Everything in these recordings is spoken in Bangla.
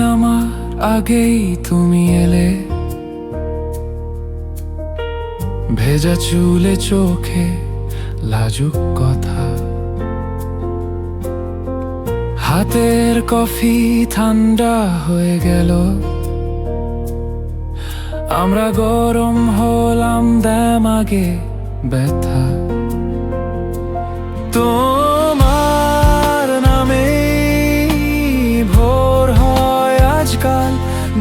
নামার আগেই তুমি এলে, ভেজা চুলে চোখে লাজুক কথা, হাতের কফি ঠান্ডা হয়ে গেল, আমরা গরম হলাম দেমাগে ব্যথা। তোমার নামে ভোর হয় আজকাল,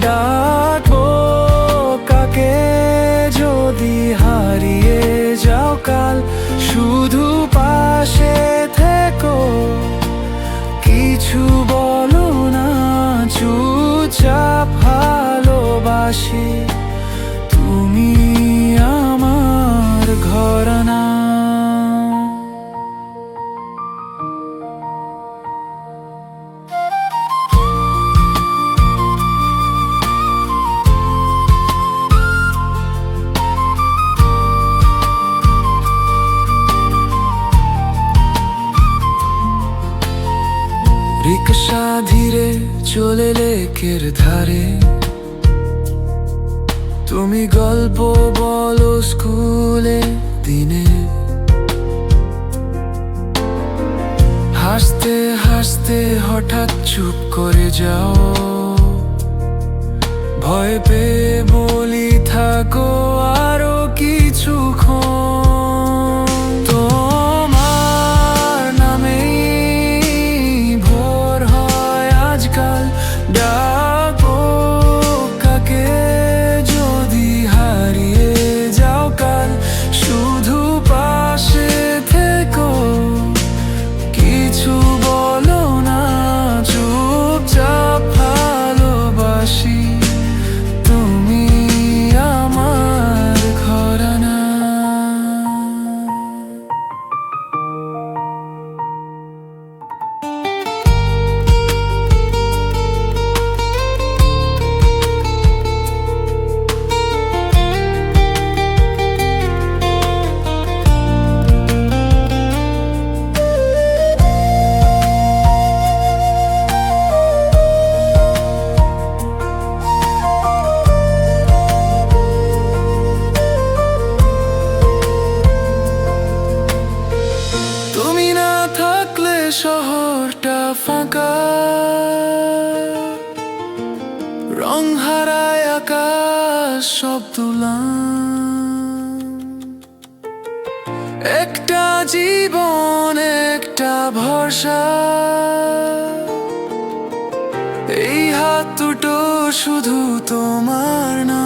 ডাকবো কাকে যদি হারিয়ে যাও কাল, শুধু পাশে থেকো, কিছু বলো না, চুপচাপ ভালোবাসি, তুমি আমার ঘরানা। রিকশা ধীরে চলে লেকের ধারে, তুমি গল্প বলো স্কুলে দিনে, হাসতে হাসতে হঠাৎ চুপ করে যাও, ভয় পেয়ে বলি থাকো আরো কিছুক্ষণ। তোমার নামেই ভোর হয় আজকাল, ডাকো কাকে যদি হারিয়ে যাও কাল, শুধু পাশে থেকো, কিছু বলো না, চুপচাপ ভালোবাসি, তুমি আমার ঘরানা। তুমি না থাকলে শহরটা ফাঁকা, রং হারায় আকাশ সব তুলা, একটা জীবন একটা ভরসা, এই হাত দুটো শুধু তোমার না।